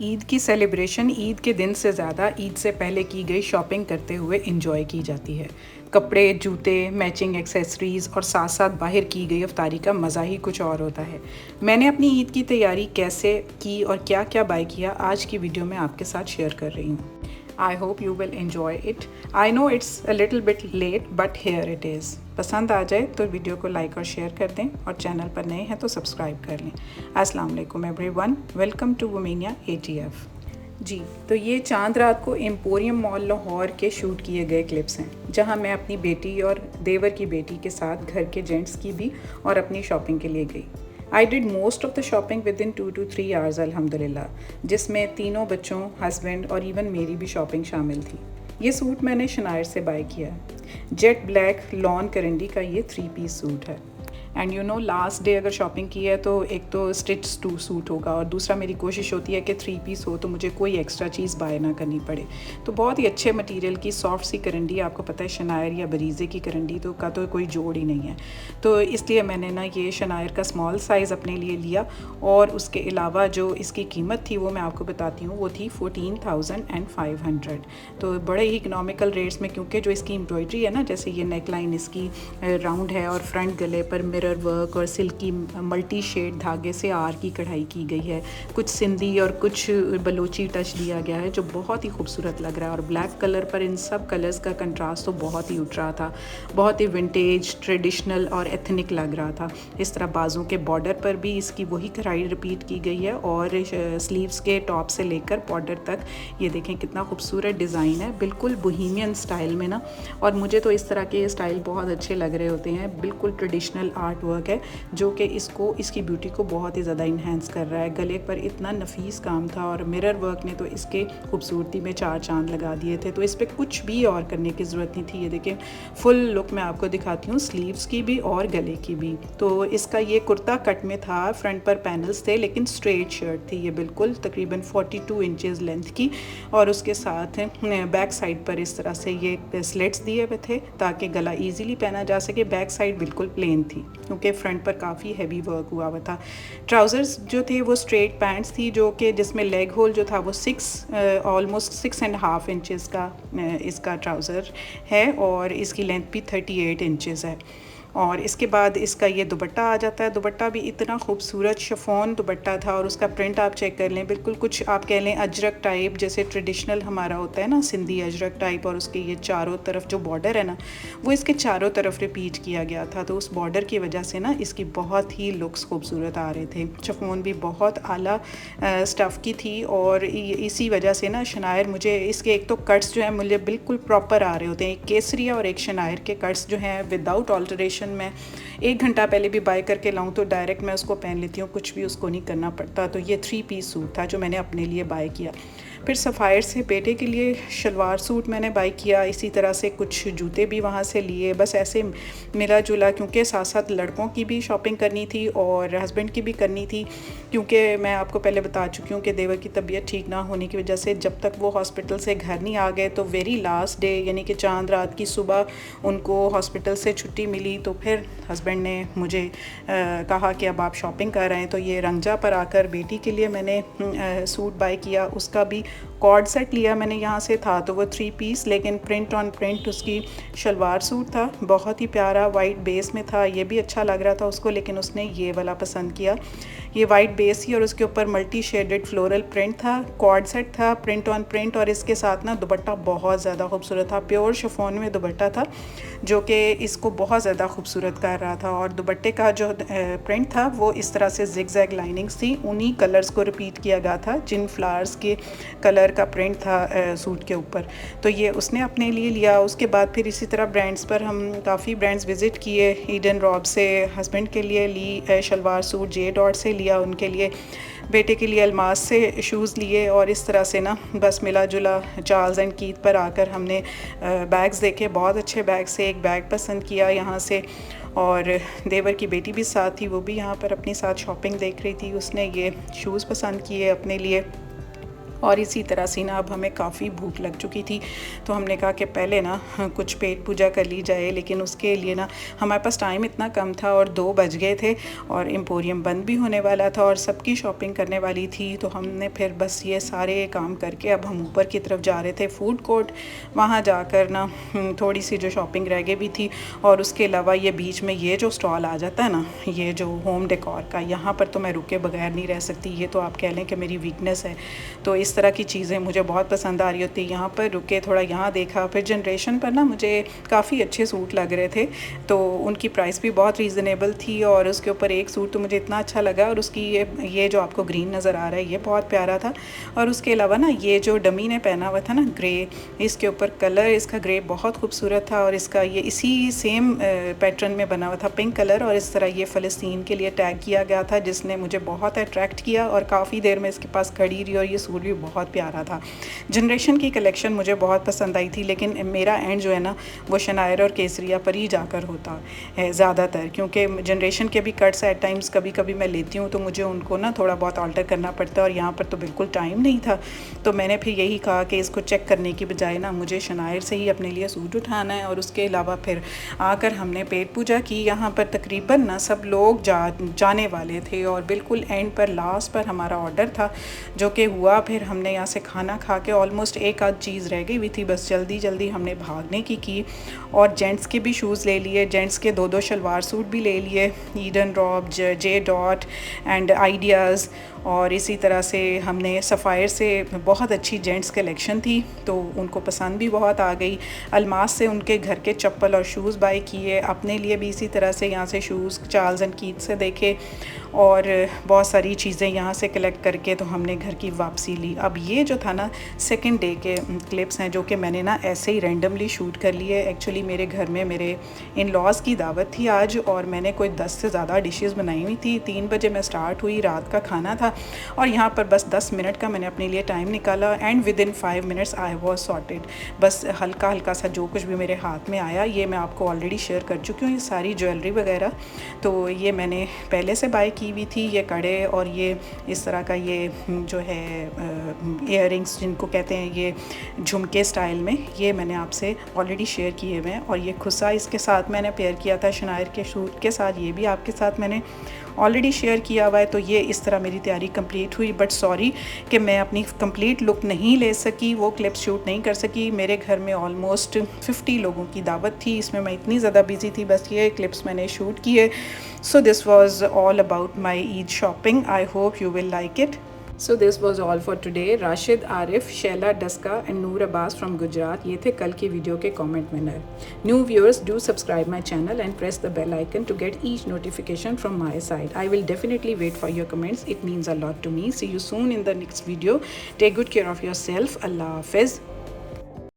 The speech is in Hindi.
ईद की सेलिब्रेशन ईद के दिन से ज़्यादा ईद से पहले की गई शॉपिंग करते हुए एंजॉय की जाती है। कपड़े, जूते, मैचिंग एक्सेसरीज़ और साथ साथ बाहर की गई अफ्तारी का मज़ा ही कुछ और होता है। मैंने अपनी ईद की तैयारी कैसे की और क्या क्या बाय किया आज की वीडियो में आपके साथ शेयर कर रही हूँ। I hope you will enjoy it. I know it's a little bit late but here it is. पसंद आ जाए तो वीडियो को लाइक और शेयर कर दें और चैनल पर नए हैं तो सब्सक्राइब कर लें। अस्सलाम वालेकुम एवरीवन, वेलकम टू वुमेनिया ATF। जी, तो ये चांद रात को एम्पोरियम मॉल लाहौर के शूट किए गए क्लिप्स हैं, जहां मैं अपनी बेटी और देवर की बेटी के साथ घर के जेंट्स की भी और अपनी शॉपिंग के लिए गई। I did most of the shopping with in 2 to 3 hours अल्हम्दुलिल्लाह, जिसमें तीनों बच्चों, हस्बैंड और इवन मेरी भी शॉपिंग शामिल थी। ये सूट मैंने शनायर से बाय किया है। जेट ब्लैक लॉन करंडी का ये 3 पीस सूट है। And you know last day अगर शॉपिंग की है तो एक तो स्टिच टू सूट होगा और दूसरा मेरी कोशिश होती है कि 3 पीस हो तो मुझे कोई एक्स्ट्रा चीज़ बाय ना करनी पड़े। तो बहुत ही अच्छे मटेरियल की सॉफ्ट सी करंडी, आपको पता है शनायर या बरीज़े की करंडी तो का तो कोई जोड़ ही नहीं है, तो इसलिए मैंने ना ये शनायर का स्मॉल साइज़ अपने लिए लिया। और उसके अलावा जो इसकी कीमत थी वो मैं आपको बताती हूँ, वो थी 14,500। तो बड़े ही इकनॉमिकल रेट्स में, क्योंकि जो इसकी एम्ब्रॉयडरी है ना, जैसे ये नेक लाइन इसकी राउंड है और फ्रंट गले पर मिरर वर्क और सिल्की मल्टी शेड धागे से आर की कढ़ाई की गई है। कुछ सिंधी और कुछ बलोची टच दिया गया है जो बहुत ही खूबसूरत लग रहा है। और ब्लैक कलर पर इन सब कलर्स का कंट्रास्ट तो बहुत ही उठ रहा था, बहुत ही विंटेज, ट्रेडिशनल और एथनिक लग रहा था। इस तरह बाजू के बॉर्डर पर भी इसकी वही कढ़ाई रिपीट की गई है और स्लीव्स के टॉप से लेकर बॉर्डर तक ये देखें कितना खूबसूरत डिज़ाइन है, बिल्कुल बोहेमियन स्टाइल में ना। और मुझे तो इस तरह के स्टाइल बहुत अच्छे लग रहे होते हैं। बिल्कुल ट्रेडिशनल आर्ट वर्क है जो कि इसकी ब्यूटी को बहुत ही ज़्यादा इन्हेंस कर रहा है। गले पर इतना नफीस काम था और मिरर वर्क ने तो इसके खूबसूरती में 4 चांद लगा दिए थे। तो इस पर कुछ भी और करने की ज़रूरत नहीं थी। ये देखें फुल लुक मैं आपको दिखाती हूँ, स्लीव्स की भी और गले की भी। तो इसका ये कुर्ता कट में था, फ्रंट पर पैनल्स थे लेकिन स्ट्रेट शर्ट थी ये, बिल्कुल तकरीबन 42 इंचेस लेंथ की। और उसके साथ बैक साइड पर इस तरह से ये स्लिट्स दिए हुए थे ताकि गला ईजीली पहना जा सके। बैक साइड बिल्कुल प्लेन थी क्योंकि फ्रंट पर काफ़ी हैवी वर्क हुआ हुआ था। ट्राउज़र्स जो थे वो स्ट्रेट पैंट्स थी, जो कि जिसमें लेग होल जो था वो ऑलमोस्ट 6.5 इंचेस का इसका ट्राउज़र है और इसकी लेंथ भी 38 इंचेस है। और इसके बाद इसका ये दुपट्टा आ जाता है। दुपट्टा भी इतना खूबसूरत शिफॉन दुपट्टा था और उसका प्रिंट आप चेक कर लें, बिल्कुल कुछ आप कह लें अजरक टाइप, जैसे ट्रेडिशनल हमारा होता है ना सिंधी अजरक टाइप। और उसके ये चारों तरफ जो बॉर्डर है ना वो इसके चारों तरफ रिपीट किया गया था, तो उस बॉर्डर की वजह से ना इसकी बहुत ही लुक्स खूबसूरत आ रहे थे। शिफॉन भी बहुत आला स्टफ़ की थी और इसी वजह से ना शनायर मुझे इसके एक तो कट्स जो हैं मुझे बिल्कुल प्रॉपर आ रहे होते हैं। एक केसरिया और एक शनायर के कट्स जो हैं विदाउट ऑल्टरेशन मैं 1 घंटा पहले भी बाय करके लाऊं तो डायरेक्ट मैं उसको पहन लेती हूँ, कुछ भी उसको नहीं करना पड़ता। तो ये 3 पीस सूट था जो मैंने अपने लिए बाय किया। फिर सफ़ायर से बेटे के लिए शलवार सूट मैंने बाय किया, इसी तरह से कुछ जूते भी वहाँ से लिए। बस ऐसे मिला जुला, क्योंकि साथ साथ लड़कों की भी शॉपिंग करनी थी और हस्बैंड की भी करनी थी, क्योंकि मैं आपको पहले बता चुकी हूँ कि देवर की तबीयत ठीक ना होने की वजह से जब तक वो हॉस्पिटल से घर नहीं आ गए तो वेरी लास्ट डे यानी कि चांद रात की सुबह उनको हॉस्पिटल से छुट्टी मिली। तो फिर हस्बैंड ने मुझे कहा कि अब आप शॉपिंग कर रहे हैं, तो ये रंगजा पर आकर बेटी के लिए मैंने सूट बाय किया। उसका भी कॉर्ड सेट लिया मैंने, यहाँ से था तो वो 3 पीस लेकिन प्रिंट ऑन प्रिंट उसकी शलवार सूट था, बहुत ही प्यारा वाइट बेस में था। ये भी अच्छा लग रहा था उसको, लेकिन उसने ये वाला पसंद किया। ये वाइट बेस ही और उसके ऊपर मल्टी शेडेड फ्लोरल प्रिंट था, कॉर्ड सेट था प्रिंट ऑन प्रिंट। और इसके साथ ना दुपट्टा बहुत ज़्यादा खूबसूरत था, प्योर शिफॉन में दुपट्टा था जो कि इसको बहुत ज़्यादा खूबसूरत कर रहा था। और दुपट्टे का जो प्रिंट था वो इस तरह से जिगजैग लाइनिंग्स थी, उन्हीं कलर्स को रिपीट किया गया था जिन फ्लावर्स के कलर का प्रिंट था सूट के ऊपर। तो ये उसने अपने लिए लिया। उसके बाद फिर इसी तरह ब्रांड्स पर हम काफ़ी ब्रांड्स विज़िट किए। ईडन रॉब से हस्बैंड के लिए ली शलवार सूट, जे डॉट से लिया उनके लिए, बेटे के लिए अलमास से शूज़ लिए। और इस तरह से ना बस मिला जुला चार्ल्स एंड कीथ पर आकर हमने बैग्स देखे, बहुत अच्छे बैग से एक बैग पसंद किया यहाँ से। और देवर की बेटी भी साथ थी, वो भी यहाँ पर अपनी साथ शॉपिंग देख रही थी, उसने ये शूज़ पसंद किए अपने लिए। और इसी तरह से ना अब हमें काफ़ी भूख लग चुकी थी, तो हमने कहा कि पहले ना कुछ पेट पूजा कर ली जाए। लेकिन उसके लिए ना हमारे पास टाइम इतना कम था और 2 बज गए थे और एम्पोरियम बंद भी होने वाला था और सबकी शॉपिंग करने वाली थी। तो हमने फिर बस ये सारे काम करके अब हम ऊपर की तरफ जा रहे थे फूड कोर्ट। वहाँ जाकर ना थोड़ी सी जो शॉपिंग रह गई भी थी, और उसके अलावा ये बीच में ये जो स्टॉल आ जाता है ना, ये जो होम डेकोर का, यहाँ पर तो मैं रुके बगैर नहीं रह सकती। ये तो आप कह लें कि मेरी वीकनेस है। तो इस तरह की चीज़ें मुझे बहुत पसंद आ रही होती। यहाँ पर रुके, थोड़ा यहाँ देखा, फिर जनरेशन पर ना मुझे काफ़ी अच्छे सूट लग रहे थे, तो उनकी प्राइस भी बहुत रीज़नेबल थी। और उसके ऊपर एक सूट तो मुझे इतना अच्छा लगा, और उसकी ये जो आपको ग्रीन नज़र आ रहा है ये बहुत प्यारा था। और उसके अलावा ना ये जो डमी ने पहना हुआ था ना ग्रे, इसके ऊपर कलर इसका ग्रे बहुत खूबसूरत था, और इसका ये इसी सेम पैटर्न में बना हुआ था पिंक कलर, और इस तरह ये फ़लस्तीन के लिए टैग किया गया था, जिसने मुझे बहुत अट्रैक्ट किया और काफ़ी देर में इसके पास खड़ी रही। और ये सूट भी बहुत प्यारा था। जनरेशन की कलेक्शन मुझे बहुत पसंद आई थी, लेकिन मेरा एंड जो है ना वो शनायर और केसरिया पर ही जाकर होता है ज़्यादातर, क्योंकि जनरेशन के भी कट्स एट टाइम्स कभी कभी मैं लेती हूँ, तो मुझे उनको ना थोड़ा बहुत ऑल्टर करना पड़ता है, और यहाँ पर तो बिल्कुल टाइम नहीं था। तो मैंने फिर यही कहा कि इसको चेक करने की बजाय ना मुझे शनायर से ही अपने लिए सूट उठाना है। और उसके अलावा फिर आकर हमने पेट पूजा की। यहाँ पर तकरीबन ना सब लोग जाने वाले थे, और बिल्कुल एंड पर लास्ट पर हमारा ऑर्डर था जो कि हुआ। फिर हमने यहाँ से खाना खा के ऑलमोस्ट एक आध चीज़ रह गई हुई थी, बस जल्दी जल्दी हमने भागने की। और जेंट्स के भी शूज़ ले लिए, जेंट्स के 2-2 शलवार सूट भी ले लिए, Edenrobe, J dot and Ideas. और इसी तरह से हमने सफ़ायर से बहुत अच्छी जेंट्स कलेक्शन थी, तो उनको पसंद भी बहुत आ गई। अलमास से उनके घर के चप्पल और शूज़ बाय किए, अपने लिए भी इसी तरह से यहाँ से शूज़ चार्ल्स एंड कीथ से देखे, और बहुत सारी चीज़ें यहाँ से कलेक्ट करके तो हमने घर की वापसी ली। अब ये जो था ना सेकंड डे के क्लिप्स हैं, जो कि मैंने ना ऐसे ही रैंडमली शूट कर लिए। एक्चुअली मेरे घर में मेरे इन लॉज़ की दावत थी आज, और मैंने कोई 10 से ज़्यादा डिशेस बनाई हुई थी। 3 बजे मैं स्टार्ट हुई, रात का खाना था, और यहाँ पर बस 10 मिनट का मैंने अपने लिए टाइम निकाला, and with in 5 minutes I was sorted. बस हल्का हल्का सा जो कुछ भी मेरे हाथ में आया, ये मैं आपको ऑलरेडी शेयर कर चुकी हूँ। ये सारी ज्वेलरी वगैरह तो ये मैंने पहले से बाय की हुई थी। ये कड़े और ये इस तरह का ये जो है इयररिंग्स जिनको कहते हैं, ये झुमके स्टाइल में, ये मैंने आपसे ऑलरेडी शेयर किए हुए हैं। और ये खुसा इसके साथ मैंने पेयर किया था शनायर के सूट के साथ, ये भी आपके साथ मैंने ऑलरेडी शेयर किया हुआ है। तो ये इस तरह मेरी तैयारी कंप्लीट हुई। बट सॉरी कि मैं अपनी कंप्लीट लुक नहीं ले सकी, वो क्लिप शूट नहीं कर सकी। मेरे घर में ऑलमोस्ट 50 लोगों की दावत थी, इसमें मैं इतनी ज़्यादा बिजी थी, बस ये क्लिप्स मैंने शूट किए। So this was all about my Eid shopping. I hope you will like it. So this was all for today. Rashid Arif, Shaila Daska and Noor Abbas from Gujarat, ये थे कल की वीडियो के comment winner. New viewers, do subscribe my channel and press the bell icon to get each notification from my side. I will definitely wait for your comments. It means a lot to me. See you soon in the next video. Take good care of yourself. Allah Hafiz.